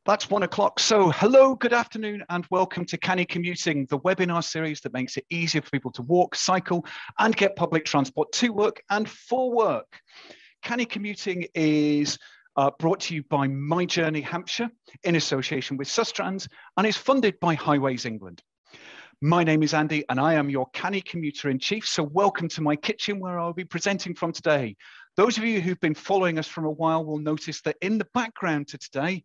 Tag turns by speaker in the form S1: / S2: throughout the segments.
S1: That's 1 o'clock. So hello, good afternoon, and welcome to Canny Commuting, the webinar series that makes it easier for people to walk, cycle, and get public transport to work and for work. Canny Commuting is brought to you by My Journey Hampshire in association with Sustrans and is funded by Highways England. My name is Andy and I am your Canny Commuter in Chief. So welcome to my kitchen where I'll be presenting from today. Those of you who've been following us for a while will notice that in the background to today,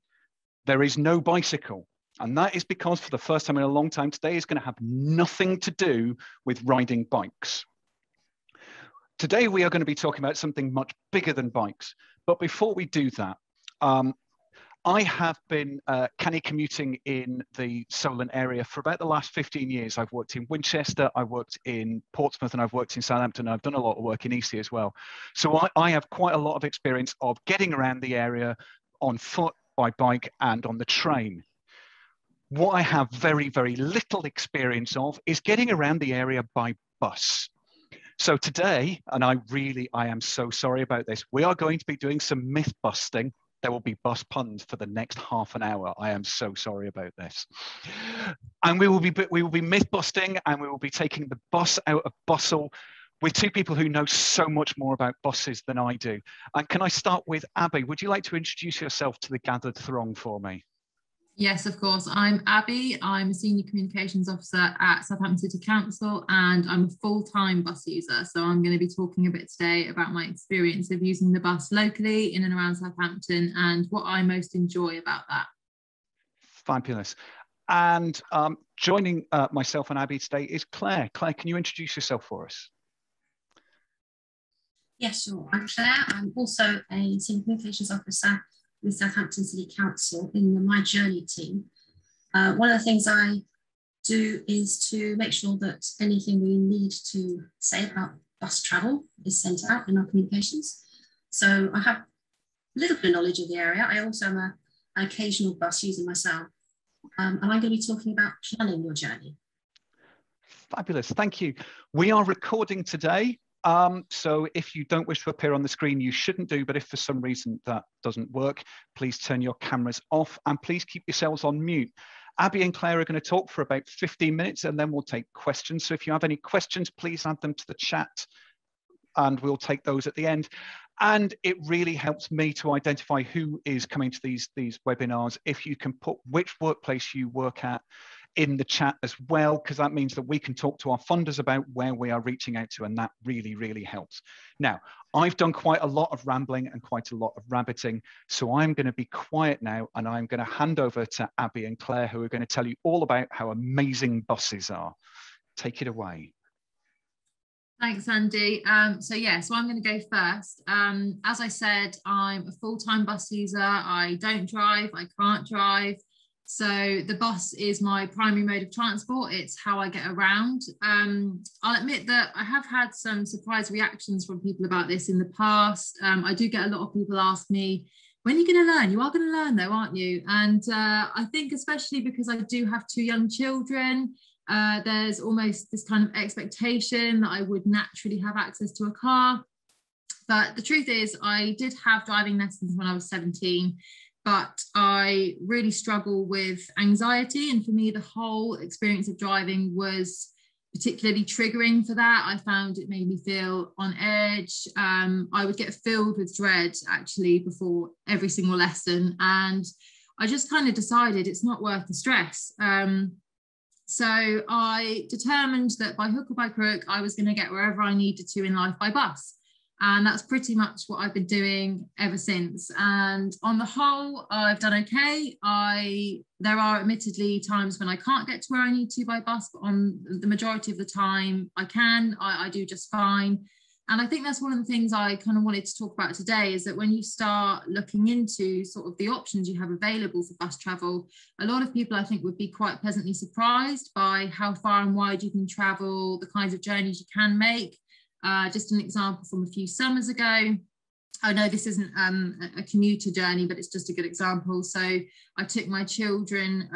S1: there is no bicycle. And that is because for the first time in a long time, today is going to have nothing to do with riding bikes. Today, we are going to be talking about something much bigger than bikes. But before we do that, I have been canny commuting in the Solent area for about the last 15 years. I've worked in Winchester, I've worked in Portsmouth, and I've worked in Southampton. I've done a lot of work in Eastleigh as well. So I have quite a lot of experience of getting around the area on foot, by bike, and on the train. What I have very, very little experience of is getting around the area by bus. So today, and I am so sorry about this, we are going to be doing some myth busting. There will be bus puns for the next half an hour. I am so sorry about this. And we will be myth busting, and we will be taking the bus out of bustle with two people who know so much more about buses than I do. And can I start with Abbie? Would you like to introduce yourself to the gathered throng for me?
S2: Yes, of course. I'm Abbie. I'm a Senior Communications Officer at Southampton City Council, and I'm a full-time bus user. So I'm going to be talking a bit today about my experience of using the bus locally in and around Southampton and what I most enjoy about that.
S1: Fabulous. And joining myself and Abbie today is Claire. Claire, can you introduce yourself for us?
S3: Yes, sure. I'm Claire. I'm also a Senior Communications Officer with Southampton City Council in the My Journey team. One of the things I do is to make sure that anything we need to say about bus travel is sent out in our communications. So I have a little bit of knowledge of the area. I also am an occasional bus user myself. And I'm going to be talking about planning your journey.
S1: Fabulous. Thank you. We are recording today. So if you don't wish to appear on the screen, you shouldn't do, but if for some reason that doesn't work, please turn your cameras off and please keep yourselves on mute. Abbie and Claire are going to talk for about 15 minutes and then we'll take questions. So if you have any questions, please add them to the chat and we'll take those at the end. And it really helps me to identify who is coming to these webinars. If you can put which workplace you work at in the chat as well, because that means that we can talk to our funders about where we are reaching out to, and that really, really helps. Now, I've done quite a lot of rambling and quite a lot of rabbiting, so I'm going to be quiet now, and I'm going to hand over to Abbie and Claire, who are going to tell you all about how amazing buses are. Take it away.
S2: Thanks, Andy. So I'm going to go first. As I said, I'm a full-time bus user. I don't drive, I can't drive. So the bus is my primary mode of transport. It's how I get around. I'll admit that I have had some surprise reactions from people about this in the past. I do get a lot of people ask me, when are you going to learn? You are going to learn though, aren't you? And I think especially because I do have two young children, there's almost this kind of expectation that I would naturally have access to a car. But the truth is I did have driving lessons when I was 17. But I really struggle with anxiety. And for me, the whole experience of driving was particularly triggering for that. I found it made me feel on edge. I would get filled with dread actually before every single lesson. And I just kind of decided it's not worth the stress. So I determined that by hook or by crook, I was going to get wherever I needed to in life by bus. And that's pretty much what I've been doing ever since. And on the whole, I've done okay. There are admittedly times when I can't get to where I need to by bus, but on the majority of the time I can. I do just fine. And I think that's one of the things I kind of wanted to talk about today is that when you start looking into sort of the options you have available for bus travel, a lot of people I think would be quite pleasantly surprised by how far and wide you can travel, the kinds of journeys you can make. Just an example from a few summers ago. I know this isn't a commuter journey, but it's just a good example. So I took my children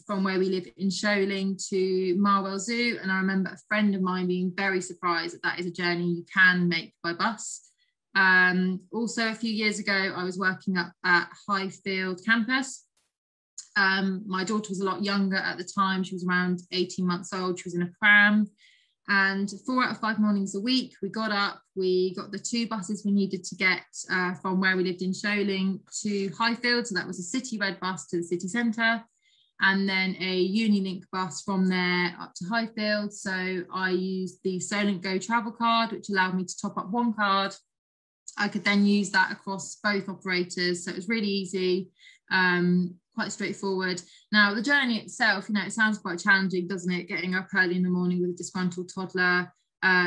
S2: from where we live in Sholing to Marwell Zoo, and I remember a friend of mine being very surprised that that is a journey you can make by bus. Also, a few years ago, I was working up at Highfield campus, My daughter was a lot younger at the time. She was around 18 months old. She was in a pram. And 4 out of 5 mornings a week, we got up, we got the 2 buses we needed to get from where we lived in Sholing to Highfield. So that was a City Red bus to the city centre, and then a Unilink bus from there up to Highfield. So I used the Solent Go travel card, which allowed me to top up 1 card. I could then use that across both operators. So it was really easy. Quite straightforward. Now, the journey itself, it sounds quite challenging, doesn't it? Getting up early in the morning with a disgruntled toddler,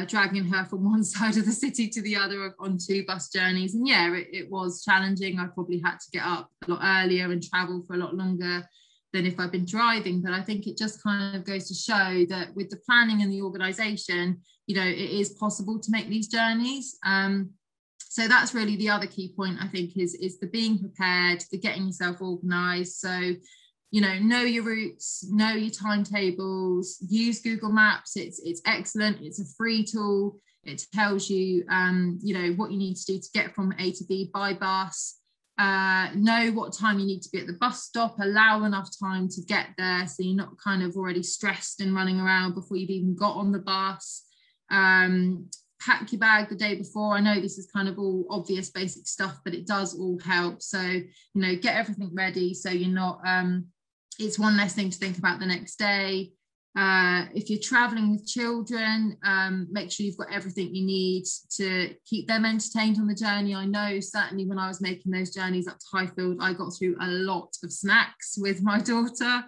S2: dragging her from one side of the city to the other on 2 bus journeys. And yeah, it was challenging. I probably had to get up a lot earlier and travel for a lot longer than if I'd been driving. But I think it just kind of goes to show that with the planning and the organisation, it is possible to make these journeys. So that's really the other key point, I think, is the being prepared, the getting yourself organised. So, know your routes, know your timetables, use Google Maps. It's excellent. It's a free tool. It tells you, what you need to do to get from A to B by bus. Know what time you need to be at the bus stop, allow enough time to get there so you're not kind of already stressed and running around before you've even got on the bus. Pack your bag the day before. I know this is kind of all obvious basic stuff, but it does all help. So, get everything ready so you're not, it's one less thing to think about the next day. If you're traveling with children, make sure you've got everything you need to keep them entertained on the journey. I know certainly when I was making those journeys up to Highfield, I got through a lot of snacks with my daughter.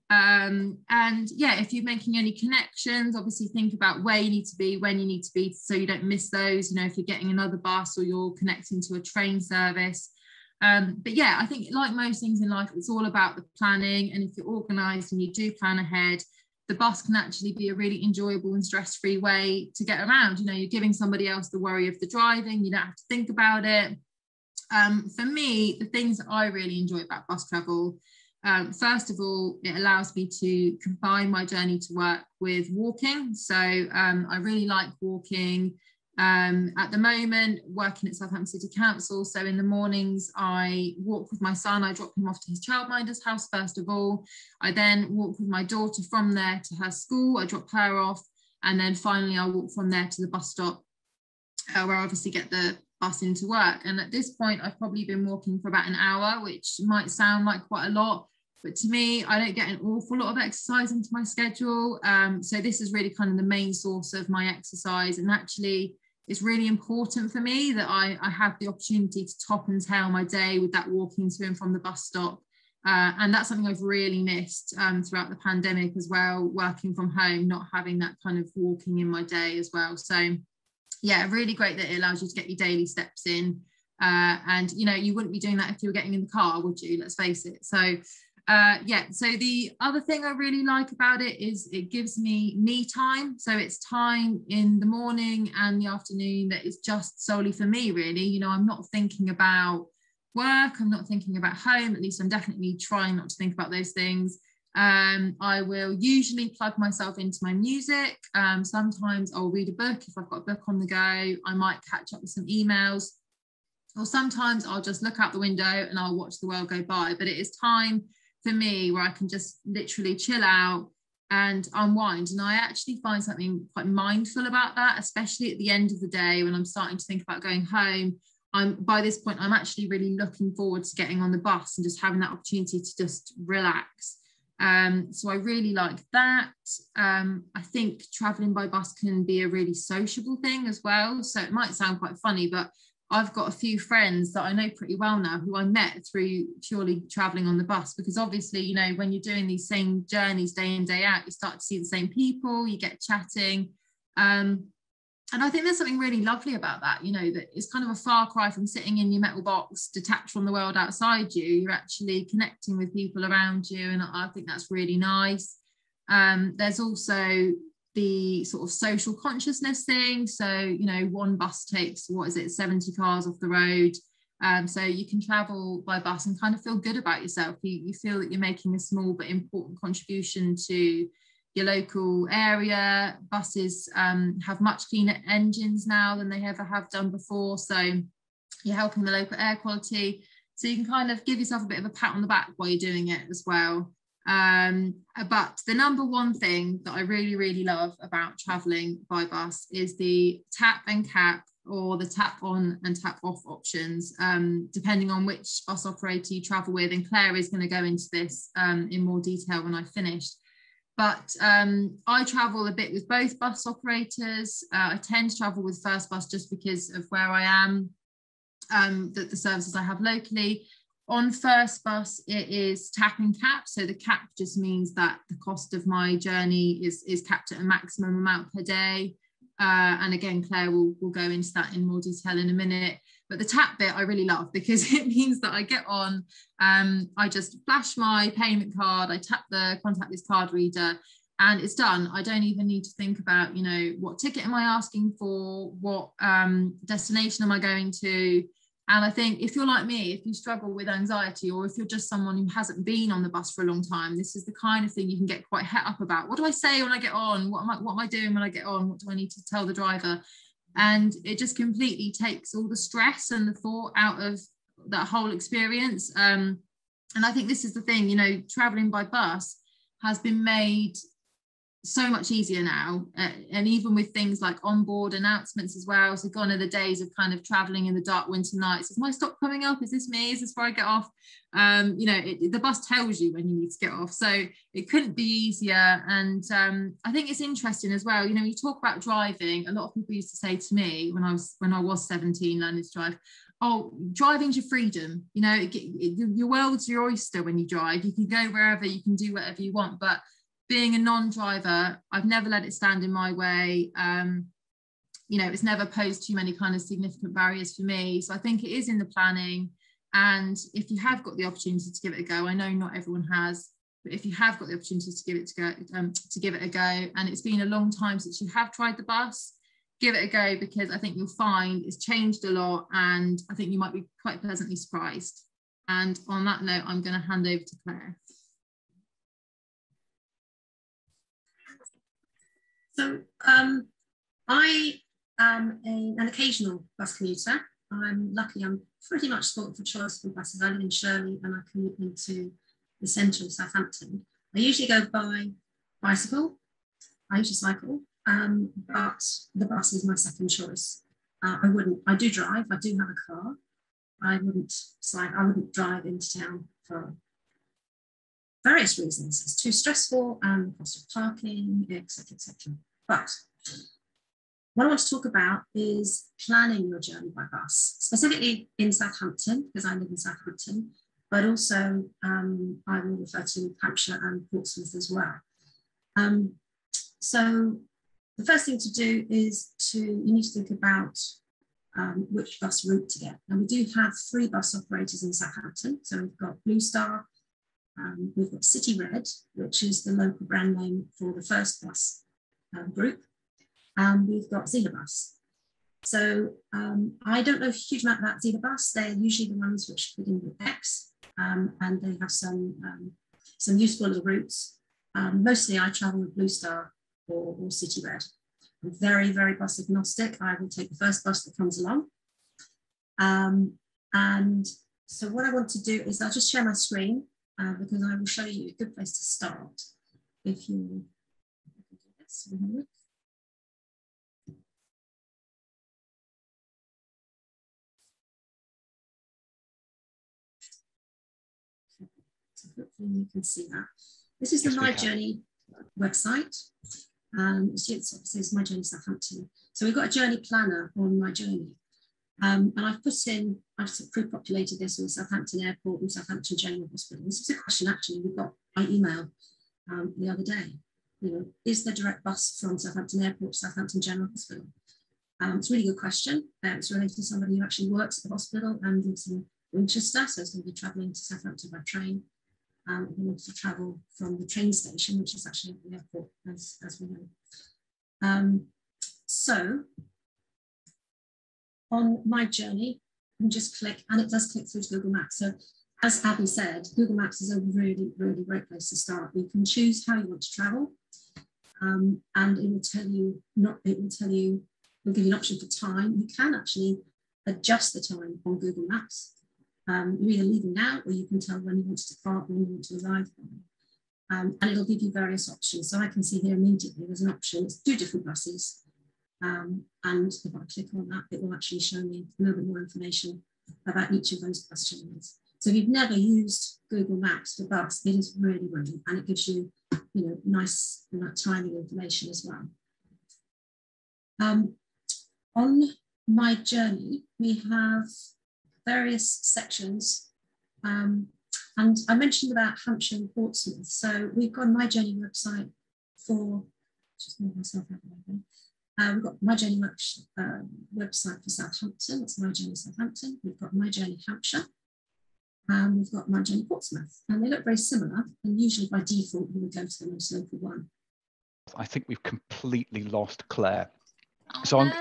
S2: And yeah, if you're making any connections, obviously think about where you need to be, when you need to be, so you don't miss those. If you're getting another bus or you're connecting to a train service. But yeah, I think like most things in life, it's all about the planning. And if you're organised and you do plan ahead, the bus can actually be a really enjoyable and stress-free way to get around. You're giving somebody else the worry of the driving. You don't have to think about it. For me, the things that I really enjoy about bus travel, first of all, it allows me to combine my journey to work with walking. So I really like walking. At the moment, working at Southampton City Council, so in the mornings I walk with my son. I drop him off to his childminder's house first of all. I then walk with my daughter from there to her school. I drop her off, and then finally I walk from there to the bus stop, where I obviously get the bus into work. And at this point I've probably been walking for about an hour, which might sound like quite a lot, but to me, I don't get an awful lot of exercise into my schedule. So this is really kind of the main source of my exercise. And actually, it's really important for me that I have the opportunity to top and tail my day with that walking to and from the bus stop. And that's something I've really missed throughout the pandemic as well, working from home, not having that kind of walking in my day as well. So yeah, really great that it allows you to get your daily steps in. And, you wouldn't be doing that if you were getting in the car, would you? Let's face it. So yeah, so the other thing I really like about it is it gives me time. So it's time in the morning and the afternoon that is just solely for me, really. I'm not thinking about work, I'm not thinking about home, at least I'm definitely trying not to think about those things. I will usually plug myself into my music. Sometimes I'll read a book if I've got a book on the go. I might catch up with some emails, or sometimes I'll just look out the window and I'll watch the world go by. But it is time for me where I can just literally chill out and unwind. And I actually find something quite mindful about that, especially at the end of the day when I'm starting to think about going home. By this point, I'm actually really looking forward to getting on the bus and just having that opportunity to just relax. So I really like that. I think traveling by bus can be a really sociable thing as well. So it might sound quite funny, but I've got a few friends that I know pretty well now who I met through purely traveling on the bus, because obviously, when you're doing these same journeys day in, day out, you start to see the same people, you get chatting. And I think there's something really lovely about that, that it's kind of a far cry from sitting in your metal box, detached from the world outside you. You're actually connecting with people around you. And I think that's really nice. There's also the sort of social consciousness thing. So, one bus takes, 70 cars off the road. So you can travel by bus and kind of feel good about yourself. You feel that you're making a small but important contribution to your local area. Buses have much cleaner engines now than they ever have done before. So you're helping the local air quality. So you can kind of give yourself a bit of a pat on the back while you're doing it as well. But the number one thing that I really, really love about traveling by bus is the tap and cap, or the tap on and tap off options, depending on which bus operator you travel with. And Claire is going to go into this in more detail when I've finished. But I travel a bit with both bus operators. I tend to travel with First Bus just because of where I am, the services I have locally. On First Bus, it is tap and cap. So the cap just means that the cost of my journey is capped at a maximum amount per day. And again, Claire will go into that in more detail in a minute. But the tap bit I really love, because it means that I get on, I just flash my payment card, I tap the contactless card reader, and it's done. I don't even need to think about, you know, what ticket am I asking for, what destination am I going to. And I think if you're like me, if you struggle with anxiety, or if you're just someone who hasn't been on the bus for a long time, this is the kind of thing you can get quite het up about. What do I say when I get on? What am I doing when I get on? What do I need to tell the driver? And it just completely takes all the stress and the thought out of that whole experience. And I think this is the thing, you know, traveling by bus has been made so much easier now, and even with things like onboard announcements as well. So gone are the days of kind of traveling in the dark winter nights. Is my stop coming up? Is this me? Is this where I get off? You know, the bus tells you when you need to get off, so it couldn't be easier. And I think it's interesting as well, you know, you talk about driving. A lot of people used to say to me when I was 17 learning to drive, oh, driving's your freedom, you know, your world's your oyster when you drive. You can go wherever, you can do whatever you want. But being a non-driver, I've never let it stand in my way. You know, it's never posed too many kind of significant barriers for me. So I think it is in the planning. And if you have got the opportunity to give it a go, I know not everyone has, but if you have got the opportunity to give it a go, and it's been a long time since you have tried the bus, give it a go, because I think you'll find it's changed a lot, and I think you might be quite pleasantly surprised. And on that note, I'm going to hand over to Claire.
S3: So I am an occasional bus commuter. I'm lucky, I'm pretty much spoiled for choice for buses. I live in Shirley and I commute into the centre of Southampton. I usually go by bicycle. I usually cycle, but the bus is my second choice. I do drive, I do have a car. I wouldn't drive into town for various reasons. It's too stressful, and the cost of parking, etc., etc. But what I want to talk about is planning your journey by bus, specifically in Southampton, because I live in Southampton, but also I will refer to Hampshire and Portsmouth as well. So the first thing to do is you need to think about which bus route to get. And we do have 3 bus operators in Southampton. So we've got Blue Star, we've got City Red, which is the local brand name for the First Bus group, and we've got Xenobus. So I don't know a huge amount about Xenobus. They're usually the ones which begin with X, and they have some useful little routes. Mostly I travel with Blue Star or City Red. I'm very, very bus agnostic. I will take the first bus that comes along. And so what I want to do is I'll just share my screen, because I will show you a good place to start. If you do this, so hopefully you can see that. This is the My Journey website. It says My Journey Southampton. So we've got a journey planner on My Journey. And I've pre-populated this with Southampton Airport and Southampton General Hospital. This is a question actually we got by email the other day. You know, is there direct bus from Southampton Airport to Southampton General Hospital? It's a really good question. It's related to somebody who actually works at the hospital and lives in Winchester, so it's going to be travelling to Southampton by train. He wants to travel from the train station, which is actually at the airport, as we know. So on My Journey, you can just click, and it does click through to Google Maps. So as Abbie said, Google Maps is a really, really great place to start. You can choose how you want to travel, and it will tell you, it'll give you an option for time. You can actually adjust the time on Google Maps. You're either leaving now, or you can tell when you want to depart, when you want to arrive. And it'll give you various options. So I can see here immediately there's an option. It's 2 different buses. And if I click on that, it will actually show me a little bit more information about each of those bus journeys. So if you've never used Google Maps for bus, it is really brilliant, and it gives you, nice timing information as well. On My Journey, we have various sections, and I mentioned about Hampshire and Portsmouth. So we've got a My Journey website for, just move myself out of the way. We've got My Journey website for Southampton, that's My Journey Southampton. We've got My Journey Hampshire, and we've got My Journey Portsmouth. And they look very similar, and usually by default, you would go to the most local one.
S1: I think we've completely lost Claire.
S2: Oh,
S1: So
S2: no.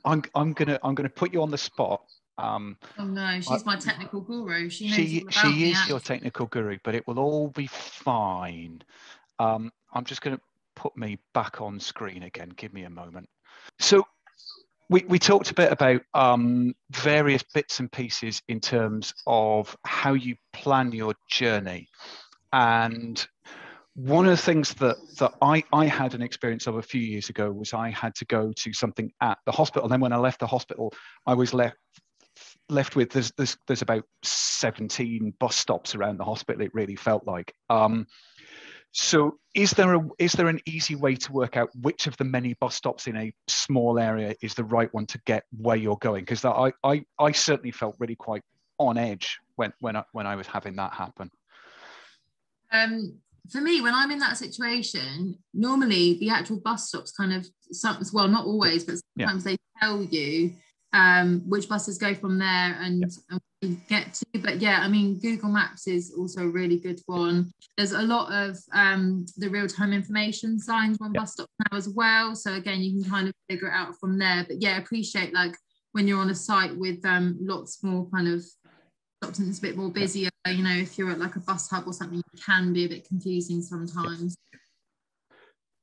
S1: I'm gonna put you on the spot.
S2: Oh no, she's my technical guru. She knows all about
S1: she
S2: me,
S1: is your technical guru, but it will all be fine. I'm just going to put me back on screen again. Give me a moment. So we talked a bit about various bits and pieces in terms of how you plan your journey. And one of the things that I had an experience of a few years ago was I had to go to something at the hospital. And then when I left the hospital, I was left with there's about 17 bus stops around the hospital. It really felt like. So is there an easy way to work out which of the many bus stops in a small area is the right one to get where you're going? Because I certainly felt really quite on edge when I was having that happen.
S2: For me, when I'm in that situation, normally the actual bus stops kind of, well, not always, but sometimes they tell you which buses go from there and we get to. But yeah, I mean, Google Maps is also a really good one. There's a lot of the real-time information signs on bus stops now as well. So again, you can kind of figure it out from there. But yeah, appreciate like when you're on a site with lots more kind of stops and it's a bit more busier, if you're at like a bus hub or something, it can be a bit confusing sometimes.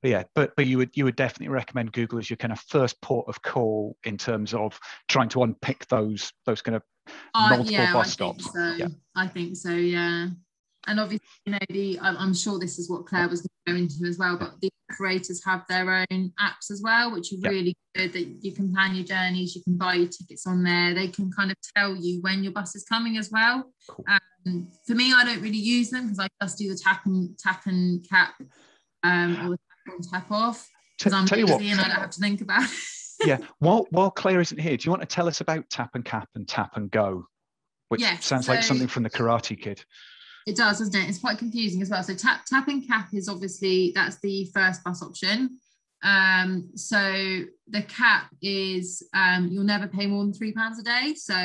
S1: Yeah, but you would definitely recommend Google as your kind of first port of call in terms of trying to unpick those kind of multiple bus stops.
S2: I think so, yeah. And obviously, I'm sure this is what Claire was going to go into as well, but the operators have their own apps as well, which are really good, that you can plan your journeys, you can buy your tickets on there. They can kind of tell you when your bus is coming as well. Cool. For me, I don't really use them because I just do the tap and cap or the tap on tap off because I'm lazy and I don't have to think about it.
S1: Yeah, while Claire isn't here, do you want to tell us about tap and cap and tap and go? Which sounds like something from the Karate Kid.
S2: It does, doesn't it? It's quite confusing as well. So tap and cap is obviously, that's the first bus option. So the cap is you'll never pay more than £3 a day. So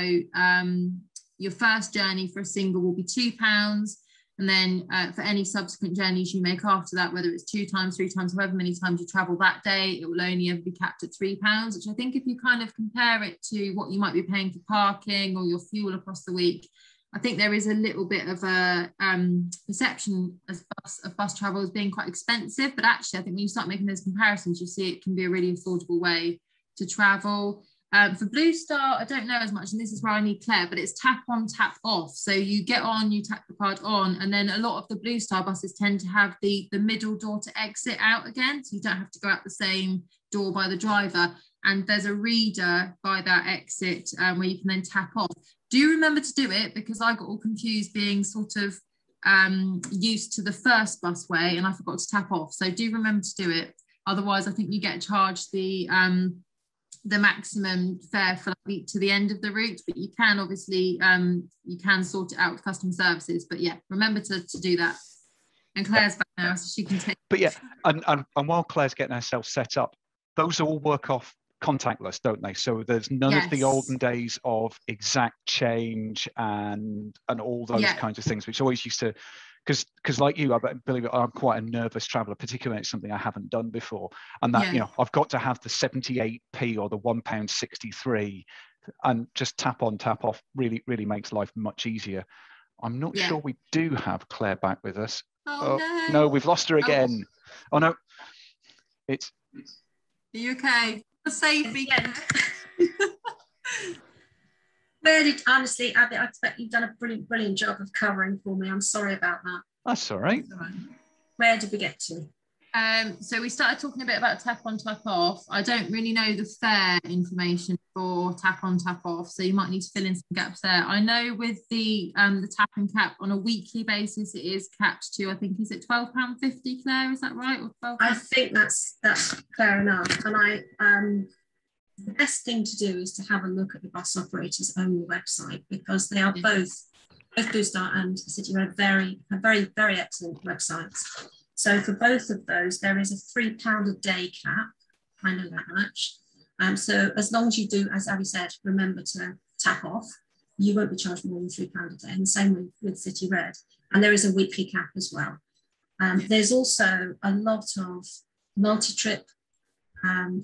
S2: your first journey for a single will be £2. And then for any subsequent journeys you make after that, whether it's 2 times, 3 times, however many times you travel that day, it will only ever be capped at £3, which I think if you kind of compare it to what you might be paying for parking or your fuel across the week, I think there is a little bit of a perception of bus travel as being quite expensive, but actually I think when you start making those comparisons, you see it can be a really affordable way to travel. For Blue Star, I don't know as much, and this is where I need Claire, but it's tap on, tap off. So you get on, you tap the card on, and then a lot of the Blue Star buses tend to have the middle door to exit out again, so you don't have to go out the same door by the driver. And there's a reader by that exit where you can then tap off. Do remember to do it, because I got all confused being sort of used to the first busway and I forgot to tap off. So do remember to do it. Otherwise, I think you get charged the maximum fare for to the end of the route, but you can obviously you can sort it out with customer services. But yeah, remember to do that. And Claire's back now, so she can take.
S1: But yeah, and while Claire's getting herself set up, those all work off contactless, don't they? So there's none of the olden days of exact change and all those kinds of things, which always used to, because like you, I believe it, I'm quite a nervous traveller, particularly when it's something I haven't done before, and that I've got to have the 78p or the £1.63, and just tap on, tap off really makes life much easier. I'm not sure we do have Claire back with us. No, we've lost her again. Oh no, it's.
S2: Are you okay? A safe weekend.
S3: No, honestly, Abbie, I expect you've done a brilliant job of covering for me. I'm sorry about that.
S1: That's all right.
S2: That's all right.
S3: Where did we get to?
S2: So we started talking a bit about tap on, tap off. I don't really know the fare information for tap on, tap off, so you might need to fill in some gaps there. I know with the tap and cap on a weekly basis, it is capped to, I think, is it £12.50, Claire? Is that right? Or £12?
S3: I think that's fair enough. And the best thing to do is to have a look at the bus operators' own website, because they are both Blue Star and City Red very excellent websites. So for both of those, there is a £3 a day cap. I know that much. So as long as you do, as Abbie said, remember to tap off, you won't be charged more than £3 a day. And the same with City Red. And there is a weekly cap as well. There's also a lot of multi-trip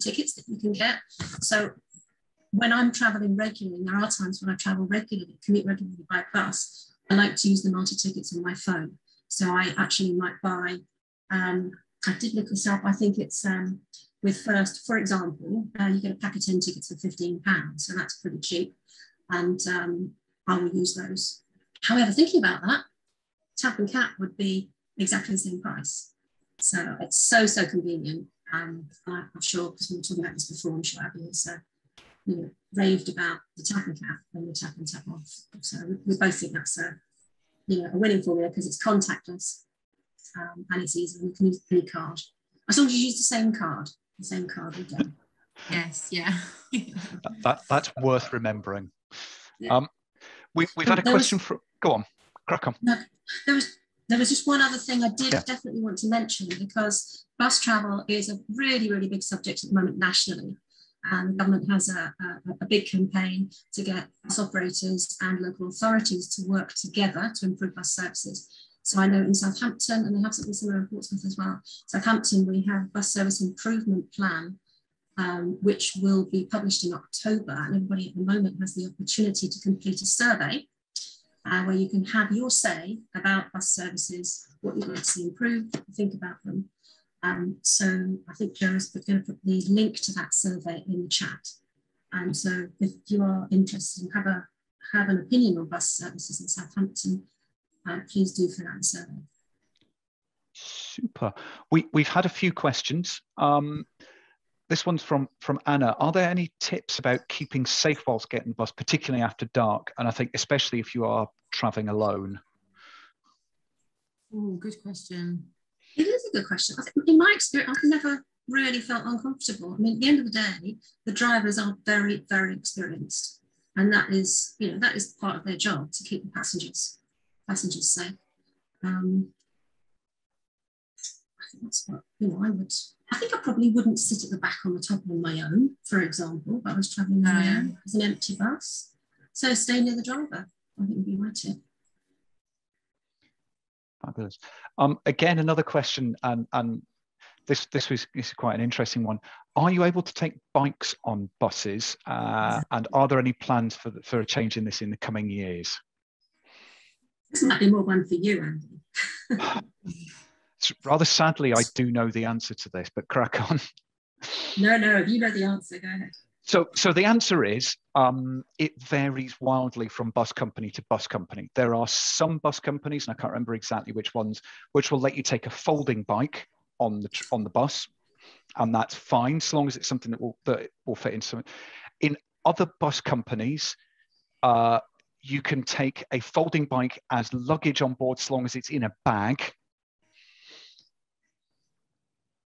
S3: tickets that you can get. So when I'm traveling regularly, there are times when I travel regularly, commute regularly by bus, I like to use the multi-tickets on my phone. So I actually might buy, I did look this up, I think it's with First, for example, you get a pack of 10 tickets for £15, so that's pretty cheap. And I will use those. However, thinking about that, tap and cap would be exactly the same price. So it's so convenient. I'm sure, because we were talking about this before, I'm sure Abbie has raved about the tap and cap and the tap and tap off. So we both think that's a winning formula, because it's contactless and it's easy. You can use any card. As long as you use the same card will do.
S2: Yes, yeah.
S1: That's worth remembering.
S3: Yeah.
S1: We've had a question from. Go on, crack on.
S3: No, there was just one other thing I did definitely want to mention, because bus travel is a really big subject at the moment nationally. And the government has a big campaign to get bus operators and local authorities to work together to improve bus services. So I know in Southampton, and they have something similar in Portsmouth as well, Southampton, we have a bus service improvement plan, which will be published in October. And everybody at the moment has the opportunity to complete a survey where you can have your say about bus services, what you'd like to see improved, think about them. So I think we're going to put the link to that survey in the chat. And so if you are interested and have an opinion on bus services in Southampton, please do fill out the survey.
S1: Super. We've had a few questions. This one's from Anna. Are there any tips about keeping safe whilst getting the bus, particularly after dark? And I think especially if you are travelling alone.
S2: Oh, good question.
S3: It is a good question. I think in my experience, I've never really felt uncomfortable. I mean, at the end of the day, the drivers are very experienced, and that is part of their job, to keep the passengers safe. I think that's what I would. I think I probably wouldn't sit at the back on the top on my own, for example, but I was travelling on my own as an empty bus. So stay near the driver, I think would be my tip.
S1: Fabulous. Again, another question, and this is quite an interesting one. Are you able to take bikes on buses, and are there any plans for a change in this in the coming years?
S3: This might be more one for you, Andy.
S1: Rather sadly, I do know the answer to this, but crack on.
S3: No, if you know the answer, go ahead.
S1: So the answer is it varies wildly from bus company to bus company. There are some bus companies, and I can't remember exactly which ones, which will let you take a folding bike on the bus, and that's fine, so long as it's something that will fit in some. In other bus companies, you can take a folding bike as luggage on board, so long as it's in a bag.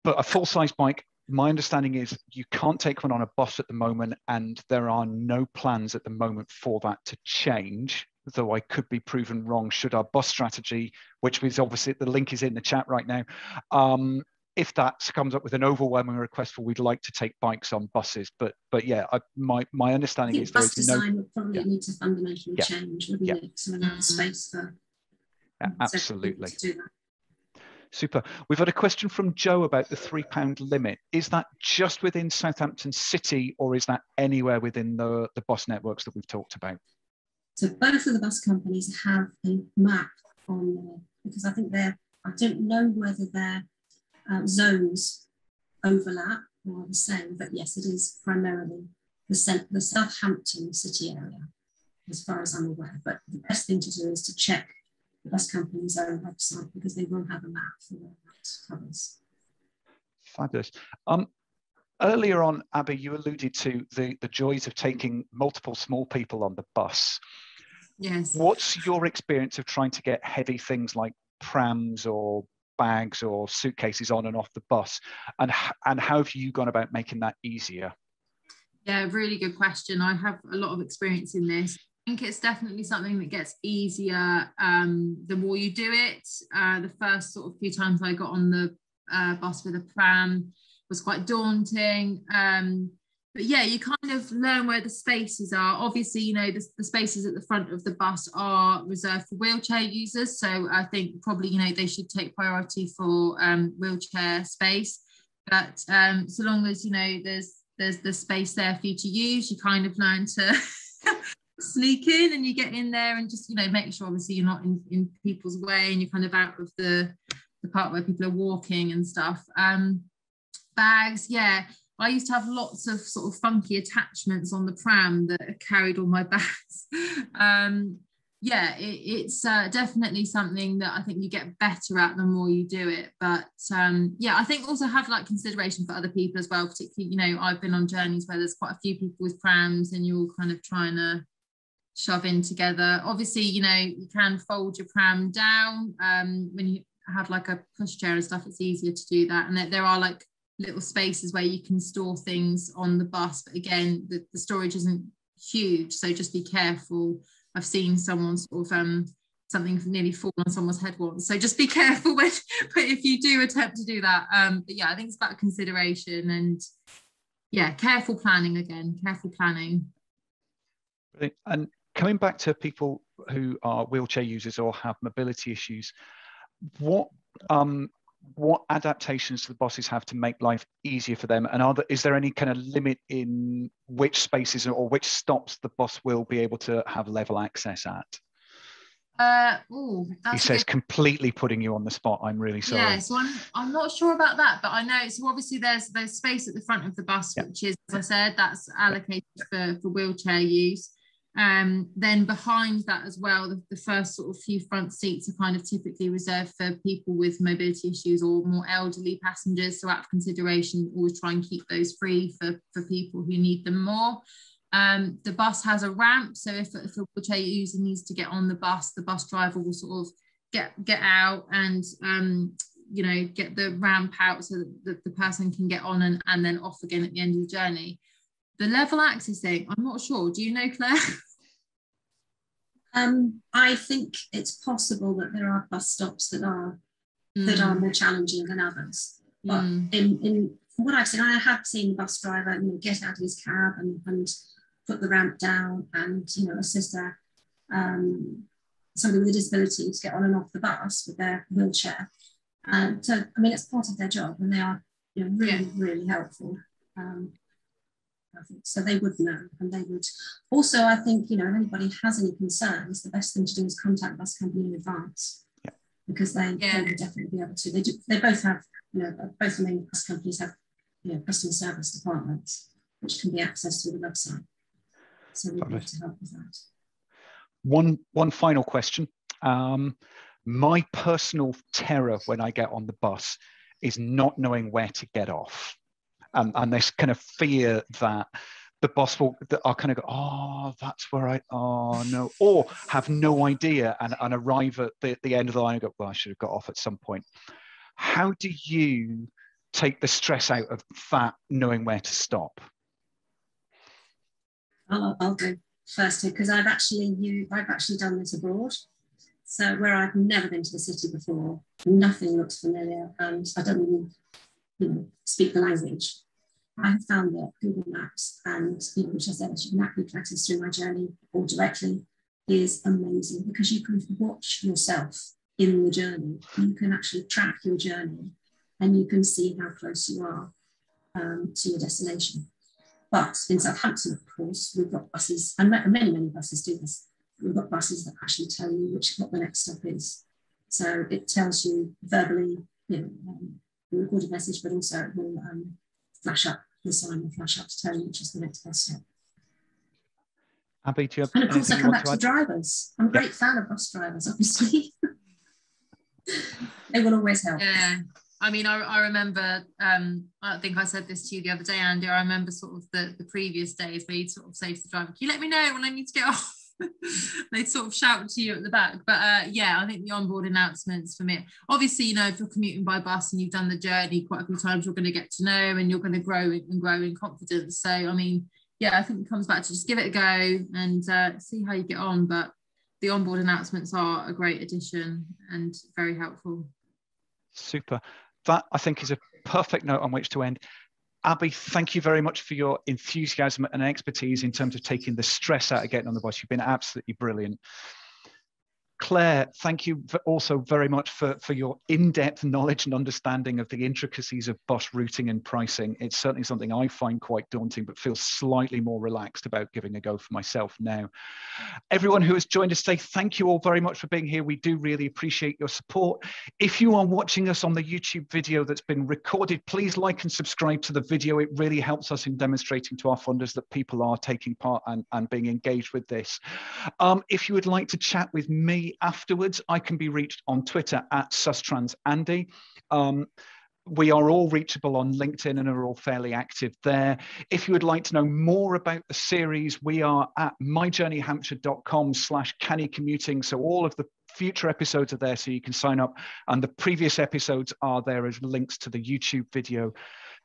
S1: But a full-size bike, my understanding is you can't take one on a bus at the moment, and there are no plans at the moment for that to change, though I could be proven wrong should our bus strategy, which is obviously, the link is in the chat right now, if that comes up with an overwhelming request for we'd like to take bikes on buses. But yeah, my understanding is
S3: bus design would probably need to fundamentally change, wouldn't it? So allow space for
S1: absolutely
S3: to do that.
S1: Super. We've had a question from Joe about the £3 limit. Is that just within Southampton City, or is that anywhere within the bus networks that we've talked about?
S3: So both of the bus companies have a map on there, because I think I don't know whether their zones overlap or are the same, but yes, it is primarily the Southampton City area. as far as I'm aware. But the best thing to do is to check the bus company's own website, because they will have a map for where that covers.
S1: Fabulous. Earlier on, Abbie, you alluded to the joys of taking multiple small people on the bus.
S2: Yes.
S1: What's your experience of trying to get heavy things like prams or bags or suitcases on and off the bus, and how have you gone about making that easier?
S2: Yeah, really good question. I have a lot of experience in this. I think it's definitely something that gets easier the more you do it. The first sort of few times I got on the bus with a pram was quite daunting. But yeah, you kind of learn where the spaces are. Obviously, you know, the spaces at the front of the bus are reserved for wheelchair users. So I think probably, you know, they should take priority for wheelchair space. But so long as, you know, there's the space there for you to use, you kind of learn to sneak in, and you get in there and just, you know, make sure obviously you're not in people's way, and you're kind of out of the part where people are walking and stuff. Bags, yeah. I used to have lots of sort of funky attachments on the pram that carried all my bags. Yeah, it's definitely something that I think you get better at the more you do it. But yeah, I think also have like consideration for other people as well. Particularly, you know, I've been on journeys where there's quite a few people with prams, and you're all kind of trying to shove in together. Obviously, you know, you can fold your pram down. When you have like a pushchair and stuff, it's easier to do that. And there are like little spaces where you can store things on the bus, but again, the storage isn't huge, so just be careful. I've seen someone sort of something nearly fall on someone's head once, so just be careful when if you do attempt to do that. But yeah, I think it's about consideration, and yeah, careful planning.
S1: And coming back to people who are wheelchair users or have mobility issues, what adaptations do the buses have to make life easier for them? And is there any kind of limit in which spaces or which stops the bus will be able to have level access at? He says, completely putting you on the spot. I'm really sorry.
S2: Yeah, so I'm not sure about that, but I know, so obviously there's space at the front of the bus, which is, as I said, that's allocated for wheelchair use. Then behind that as well, the first sort of few front seats are kind of typically reserved for people with mobility issues or more elderly passengers. So out of consideration, always try and keep those free for people who need them more. The bus has a ramp, so if a wheelchair user needs to get on the bus driver will sort of get out and you know, get the ramp out so that the person can get on and then off again at the end of the journey. The level access thing, I'm not sure. Do you know, Claire?
S3: I think it's possible that there are bus stops that are more challenging than others. But in from what I've seen, I have seen the bus driver, you know, get out of his cab and put the ramp down and, you know, assist somebody with a disability to get on and off the bus with their wheelchair. So, I mean, it's part of their job, and they are, you know, really, really helpful. I think so. They would know, and they would also, I think, you know, if anybody has any concerns, the best thing to do is contact the bus company in advance, because they would definitely be able to. They both have, you know, both the main bus companies have, you know, customer service departments which can be accessed through the website. So we'd be able to help with that.
S1: One final question. My personal terror when I get on the bus is not knowing where to get off. And this kind of fear that the bus I'll kind of go, oh, that's where no, or have no idea and arrive at the end of the line and go, well, I should have got off at some point. How do you take the stress out of that, knowing where to stop?
S3: I'll go first, because I've actually done this abroad. So where I've never been to the city before, nothing looks familiar, and I don't even, you know, speak the language. I have found that Google Maps, and, you know, which I said, you can actually access through My Journey or directly, is amazing, because you can watch yourself in the journey. You can actually track your journey, and you can see how close you are to your destination. But in Southampton, of course, we've got buses, and many buses do this. We've got buses that actually tell you what the next stop is. So it tells you verbally, you know, a recorded message, but also it will flash up, the sign will flash up to tell you which is the next bus stop.
S1: Abbie, do you have
S3: And of course, I
S1: anything you
S3: come
S1: want
S3: back to
S1: add?
S3: drivers. I'm a great fan of bus drivers, obviously. They will always help.
S2: Yeah. I mean, I remember, I think I said this to you the other day, Andy, I remember sort of the previous days where you'd sort of say to the driver, can you let me know when I need to get off? They'd sort of shout to you at the back. But yeah, I think the onboard announcements for me, obviously, you know, if you're commuting by bus and you've done the journey quite a few times, you're going to get to know and you're going to grow in confidence. So, I mean, yeah, I think it comes back to just give it a go and see how you get on. But the onboard announcements are a great addition and very helpful.
S1: Super. That, I think, is a perfect note on which to end. Abbie, thank you very much for your enthusiasm and expertise in terms of taking the stress out of getting on the bus. You've been absolutely brilliant. Claire, thank you also very much for your in-depth knowledge and understanding of the intricacies of bus routing and pricing. It's certainly something I find quite daunting, but feel slightly more relaxed about giving a go for myself now. Everyone who has joined us today, thank you all very much for being here. We do really appreciate your support. If you are watching us on the YouTube video that's been recorded, please like and subscribe to the video. It really helps us in demonstrating to our funders that people are taking part and being engaged with this. If you would like to chat with me afterwards, I can be reached on Twitter at Sustrans Andy. We are all reachable on LinkedIn and are all fairly active there. If you would like to know more about the series, we are at myjourneyhampshire.com/Canny Commuting. So all of the future episodes are there so you can sign up, and the previous episodes are there as links to the YouTube video.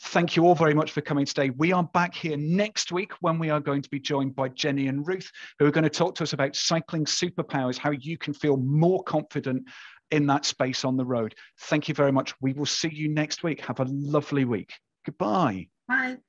S1: Thank you all very much for coming today. We are back here next week when we are going to be joined by Jenny and Ruth, who are going to talk to us about cycling superpowers, how you can feel more confident in that space on the road. Thank you very much. We will see you next week. Have a lovely week. Goodbye.
S3: Bye.